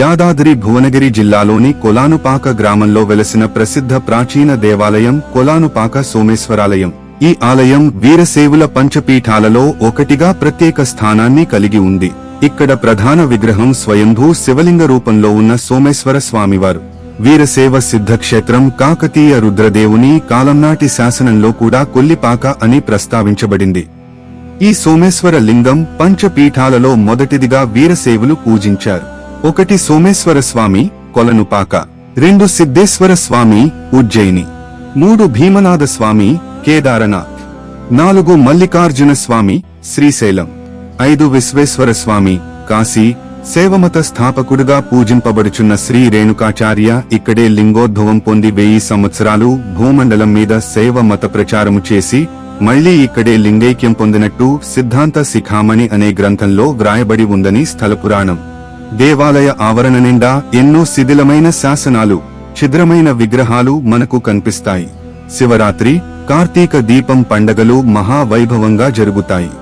యాదాద్రి భువనగిరి జిల్లాలోని కొలానుపాక గ్రామంలో వెలసిన ప్రసిద్ధ ప్రాచీన దేవాలయం కొలానుపాక సోమేశ్వరాలయం. ఈ ఆలయం వీరశైవుల పంచపీఠాలలో ఒకటిగా ప్రత్యేక స్థానాన్ని కలిగి ఉంది. ఇక్కడ ప్రధాన విగ్రహం స్వయంభూ శివలింగ రూపంలో ఉన్న సోమేశ్వర స్వామివారు. వీరశైవ సిద్ధక్షేత్రం కాకతీయ రుద్రదేవుని కాలంనాటి శాసనంలో కూడా కొల్లిపాక అని ప్రస్తావించబడింది. ఈ సోమేశ్వర లింగం పంచపీఠాలలో మొదటిదిగా వీరశైవులు పూజించారు. 1 సోమేశ్వర స్వామి కొలనుపాక, 2 సిద్ధేశ్వర స్వామి ఉజ్జయిని, 3 భీమనాథ స్వామి కేదారనాథ్, 4 మల్లికార్జున స్వామి శ్రీశైలం, 5 విశ్వేశ్వర స్వామి కాశీ. శైవమత స్థాపకుడుగా పూజింపబడుచున్న శ్రీ రేణుకాచార్య ఇక్కడే లింగోద్భవం పొంది 1000 సంవత్సరాలు భూమండలం మీద శైవ మత ప్రచారము చేసి మళ్లీ ఇక్కడే లింగైక్యం పొందినట్టు సిద్ధాంత శిఖామణి అనే గ్రంథంలో వ్రాయబడి ఉందని స్థలపురాణం. దేవాలయ ఆవరణ నిండా ఎన్నో శిథిలమైన శాసనాలు, ఛిద్రమైన విగ్రహాలు మనకు కనిపిస్తాయి. శివరాత్రి, కార్తీక దీపం పండగలు మహావైభవంగా జరుగుతాయి.